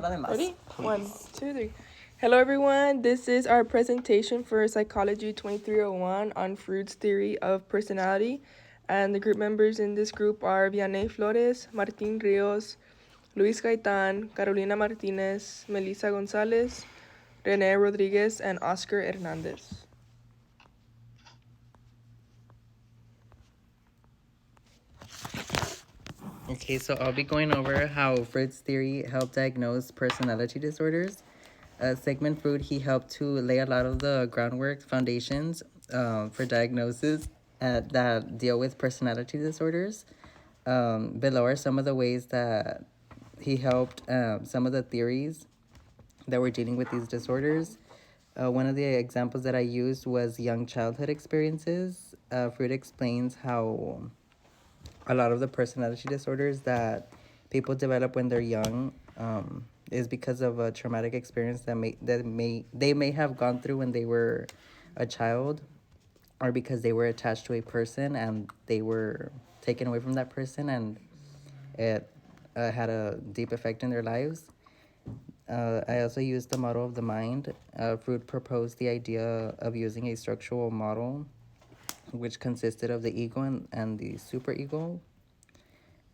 Ready? 1, 2, 3. Hello, everyone. This is our presentation for Psychology 2301 on Freud's theory of personality. And the group members in this group are Vianney Flores, Martín Rios, Luis Gaitán, Carolina Martinez, Melissa Gonzalez, René Rodriguez, and Oscar Hernandez. Okay, so I'll be going over how Freud's theory helped diagnose personality disorders. Sigmund Freud, he helped to lay a lot of the groundwork, foundations for diagnosis that deal with personality disorders. Below are some of the ways that he helped some of the theories that were dealing with these disorders. One of the examples that I used was young childhood experiences. Freud explains how a lot of the personality disorders that people develop when they're young is because of a traumatic experience they may have gone through when they were a child, or because they were attached to a person and they were taken away from that person, and it had a deep effect in their lives. I also used the model of the mind. Freud proposed the idea of using a structural model which consisted of the ego and the superego.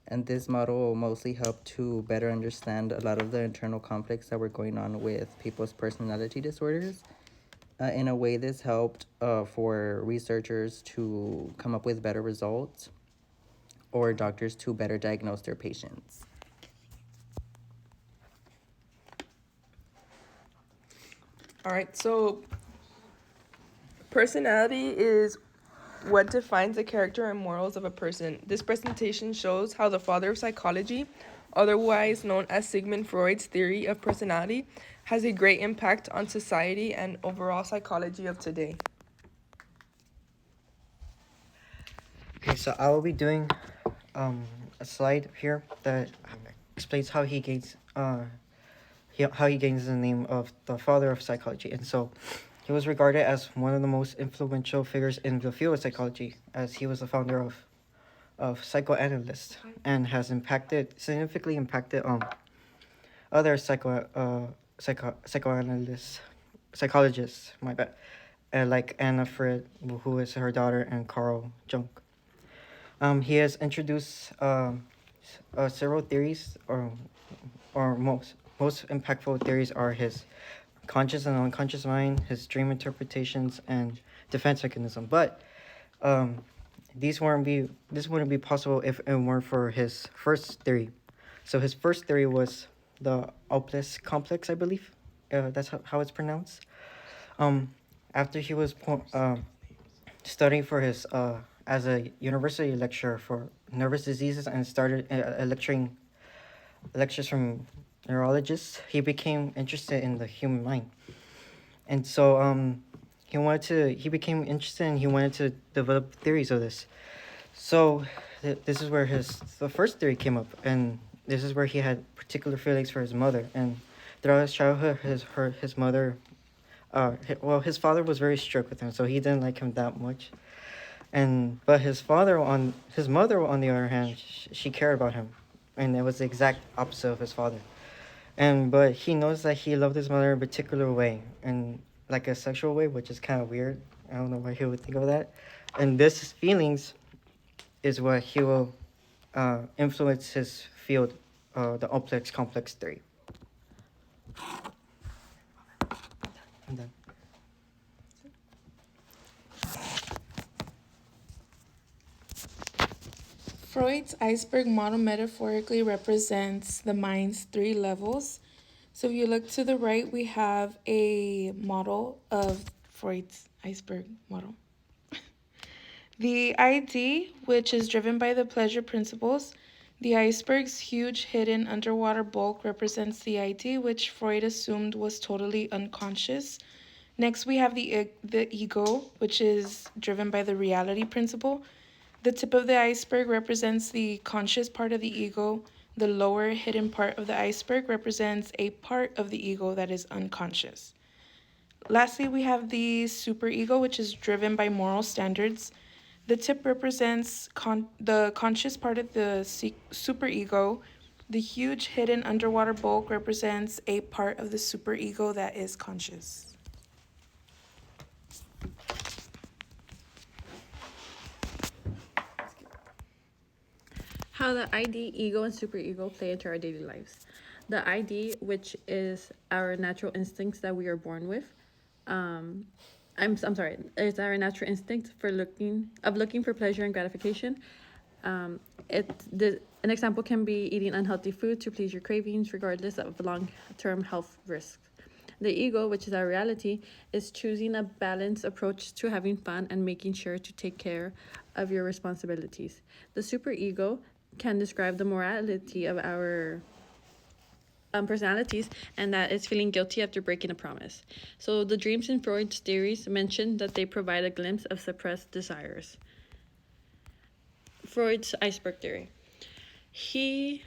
And this model mostly helped to better understand a lot of the internal conflicts that were going on with people's personality disorders. In a way, this helped for researchers to come up with better results, or doctors to better diagnose their patients. All right, so personality is what defines the character and morals of a person. This presentation shows how the father of psychology, otherwise known as Sigmund Freud's theory of personality, has a great impact on society and overall psychology of today. Okay, so I will be doing a slide here that explains how he gains the name of the father of psychology. And so he was regarded as one of the most influential figures in the field of psychology, as he was the founder of psychoanalysts and has significantly impacted other psychologists, my bad, like Anna Freud, who is her daughter, and Carl Jung. He has introduced several theories, or most impactful theories are his conscious and unconscious mind, his dream interpretations, and defense mechanism. But this wouldn't be possible if it weren't for his first theory. So his first theory was the Oedipus complex, I believe. That's how it's pronounced. After he was studying for his as a university lecturer for nervous diseases and started lecturing lectures from neurologists, he became interested in the human mind, and so he became interested and he wanted to develop theories of this. So this is where the first theory came up, and this is where he had particular feelings for his mother. And throughout his childhood, his mother, his father was very strict with him, so he didn't like him that much. But his mother, on the other hand, she cared about him, and it was the exact opposite of his father. But he knows that he loved his mother in a particular way, and like a sexual way, which is kind of weird. I don't know why he would think of that. And this feelings is what he will influence his field, the Oedipus complex theory. I'm done. Freud's iceberg model metaphorically represents the mind's 3 levels. So if you look to the right, we have a model of Freud's iceberg model. The ID, which is driven by the pleasure principles, the iceberg's huge hidden underwater bulk represents the ID, which Freud assumed was totally unconscious. Next, we have the ego, which is driven by the reality principle. The tip of the iceberg represents the conscious part of the ego. The lower hidden part of the iceberg represents a part of the ego that is unconscious. Lastly, we have the superego, which is driven by moral standards. The tip represents the conscious part of the superego. The huge hidden underwater bulk represents a part of the superego that is conscious. How the ID, ego, and superego play into our daily lives. The ID, which is our natural instincts that we are born with, I'm sorry, it's our natural instinct for looking for pleasure and gratification. An example can be eating unhealthy food to please your cravings, regardless of long-term health risks. The ego, which is our reality, is choosing a balanced approach to having fun and making sure to take care of your responsibilities. The superego can describe the morality of our personalities, and that is feeling guilty after breaking a promise. So the dreams in Freud's theories mention that they provide a glimpse of suppressed desires. Freud's iceberg theory. He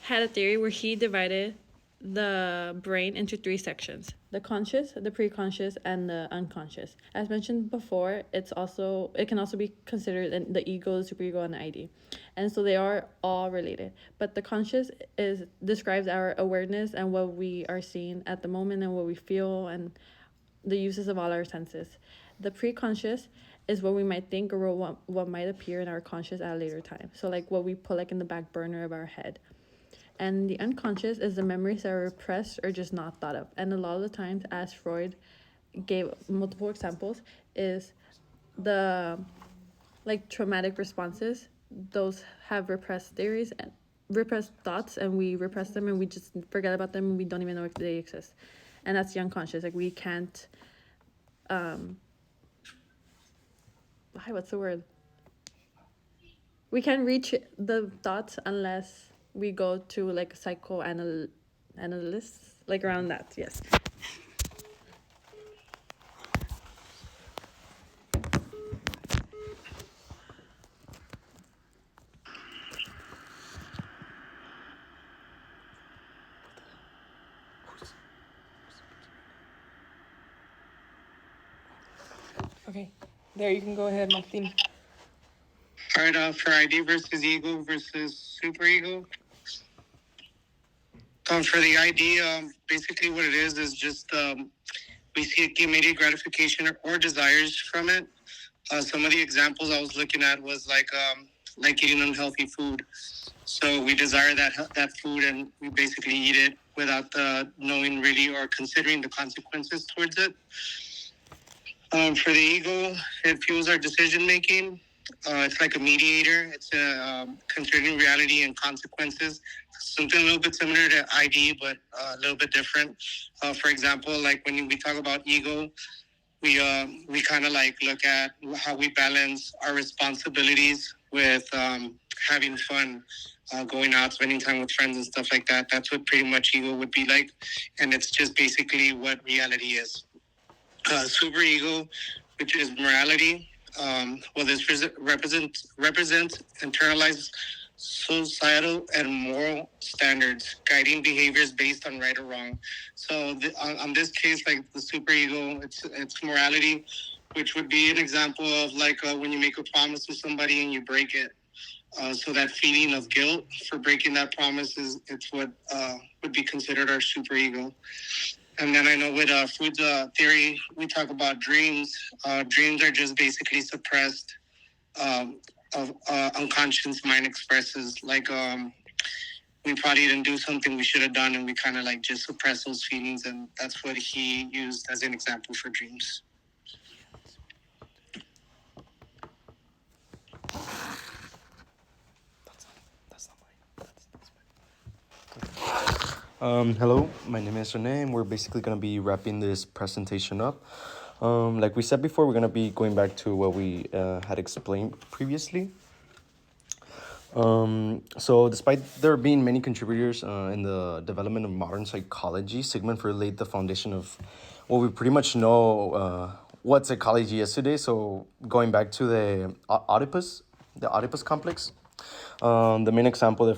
had a theory where he divided the brain into three sections: the conscious, the preconscious, and the unconscious. As mentioned before, it can also be considered the ego, the superego, and the ID. And so they are all related. But the conscious describes our awareness and what we are seeing at the moment and what we feel and the uses of all our senses. The preconscious is what we might think or what might appear in our conscious at a later time. So like what we put like in the back burner of our head. And the unconscious is the memories that are repressed or just not thought of. And a lot of the times, as Freud gave multiple examples, is the like traumatic responses. Those have repressed theories and repressed thoughts, and we repress them and we just forget about them and we don't even know if they exist. And that's the unconscious. Like we can't what's the word? We can't reach the thoughts unless we go to like a psychoanalyst, like around that, yes. Okay, there you can go ahead, Martin. All right, for ID versus ego versus superego. For the ID, basically what it is just we see immediate gratification or desires from it. Some of the examples I was looking at was like eating unhealthy food. So we desire that food and we basically eat it without knowing really or considering the consequences towards it. For the ego, it fuels our decision making. It's like a mediator. It's considering reality and consequences. Something a little bit similar to ID, but a little bit different. For example, like when we talk about ego, we kind of like look at how we balance our responsibilities with having fun, going out, spending time with friends and stuff like that. That's what pretty much ego would be like, and it's just basically what reality is. Super ego, which is morality. Well, this represents internalized societal and moral standards, guiding behaviors based on right or wrong. So, on this case, like the super ego, it's morality, which would be an example of like when you make a promise to somebody and you break it. So that feeling of guilt for breaking that promise it's what would be considered our super ego. And then I know with Freud's theory, we talk about dreams. Dreams are just basically suppressed of unconscious mind expresses. Like we probably didn't do something we should have done, and we kind of like just suppress those feelings, and that's what he used as an example for dreams. Hello, my name is Rene, and we're basically going to be wrapping this presentation up. Like we said before, we're going to be going back to what we had explained previously. So despite there being many contributors in the development of modern psychology, Sigmund Freud laid the foundation of what we pretty much know what psychology is today. So going back to the Oedipus complex. The main example, the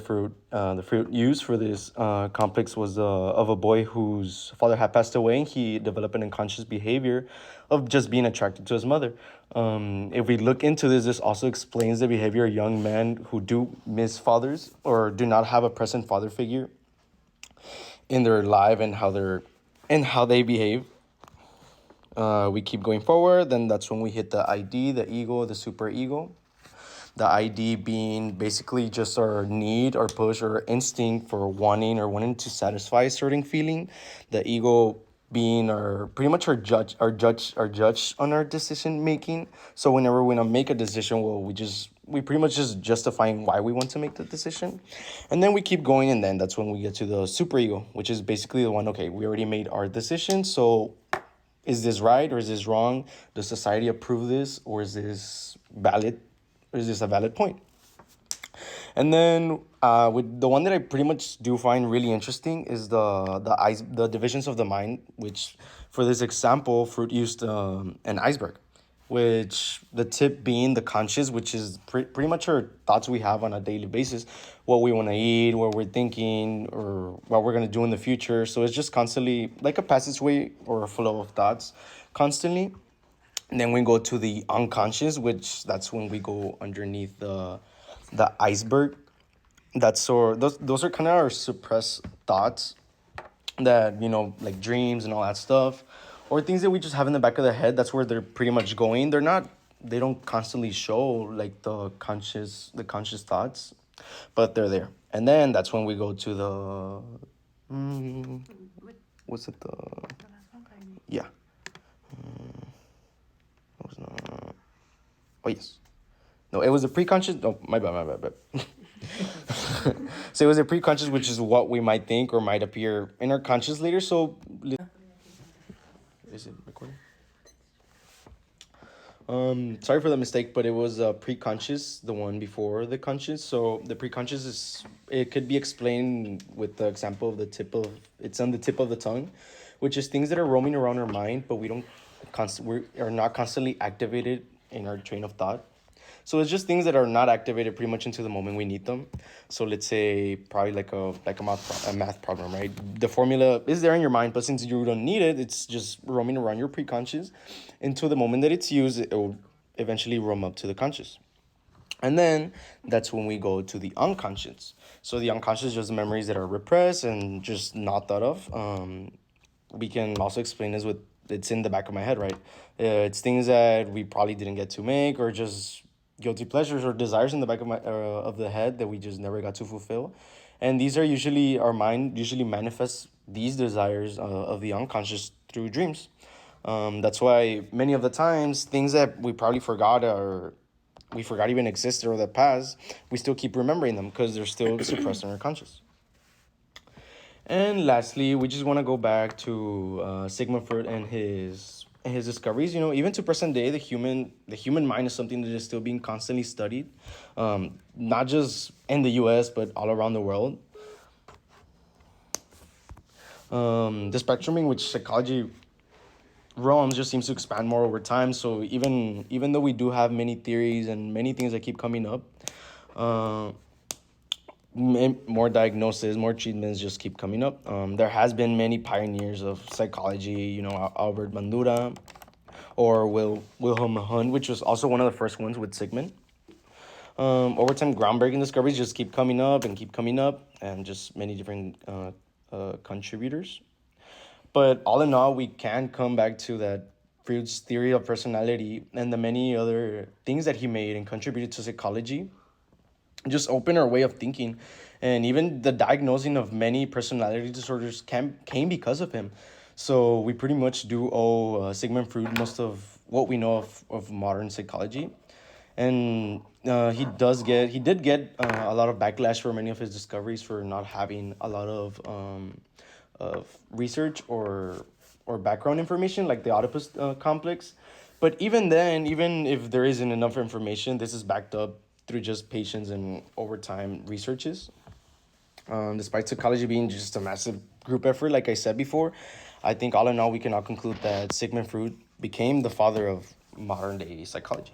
fruit used for this complex was of a boy whose father had passed away, and he developed an unconscious behavior of just being attracted to his mother. If we look into this, this also explains the behavior of young men who do miss fathers or do not have a present father figure in their life and how they behave. We keep going forward, then that's when we hit the ID, the ego, the super ego. The ID being basically just our need, our push, or instinct for wanting to satisfy a certain feeling. The ego being our pretty much our judge on our decision making. So whenever we want to make a decision, well, we pretty much just justifying why we want to make the decision. And then we keep going, and then that's when we get to the super ego, which is basically the one, okay, we already made our decision, so is this right or is this wrong? Does society approve this, or is this valid? Or is this a valid point? And then with the one that I pretty much do find really interesting is the divisions of the mind, which for this example, Fruit used an iceberg, which the tip being the conscious, which is pretty much our thoughts we have on a daily basis, what we want to eat, what we're thinking, or what we're going to do in the future. So it's just constantly like a passageway or a flow of thoughts constantly. And then we go to the unconscious, which that's when we go underneath the iceberg. Those are kind of our suppressed thoughts that, like dreams and all that stuff, or things that we just have in the back of the head. That's where they're pretty much going. They don't constantly show like the conscious thoughts, but they're there. And then that's when we go to the what's it, the yeah. Oh, yes. No, it was a preconscious. Oh, my bad. So it was a preconscious, which is what we might think or might appear in our conscious later. So, is it recording? Sorry for the mistake, but it was preconscious, the one before the conscious. So the preconscious it could be explained with the example of it's on the tip of the tongue, which is things that are roaming around our mind, but we are not constantly activated in our train of thought. So it's just things that are not activated pretty much into the moment we need them. So let's say probably like a math problem, right? The formula is there in your mind, but since you don't need it, it's just roaming around your preconscious. Until the moment that it's used, it will eventually roam up to the conscious. And then that's when we go to the unconscious. So the unconscious is just memories that are repressed and just not thought of. We can also explain this with it's in the back of my head, right? It's things that we probably didn't get to make, or just guilty pleasures or desires in the back of the head that we just never got to fulfill. And these are usually our mind usually manifests these desires of the unconscious through dreams. That's why many of the times things that we probably forgot or we forgot even existed or that passed, we still keep remembering them because they're still suppressed in our conscious. And lastly, we just want to go back to Sigmund Freud and his discoveries. Even to present day, the human mind is something that is still being constantly studied, not just in the U.S. but all around the world. The spectrum in which psychology roams just seems to expand more over time. So even though we do have many theories and many things that keep coming up, more diagnoses, more treatments just keep coming up. There has been many pioneers of psychology, Albert Bandura or Wilhelm Hund, which was also one of the first ones with Sigmund. Over time, groundbreaking discoveries just keep coming up, and just many different contributors. But all in all, we can come back to that Freud's theory of personality and the many other things that he made and contributed to psychology just open our way of thinking, and even the diagnosing of many personality disorders came because of him. So we pretty much do owe Sigmund Freud most of what we know of modern psychology. And he did get a lot of backlash for many of his discoveries for not having a lot of research or background information like the Oedipus complex. But even then, even if there isn't enough information, this is backed up through just patience and over time researches. Despite psychology being just a massive group effort, like I said before, I think all in all we can all conclude that Sigmund Freud became the father of modern day psychology.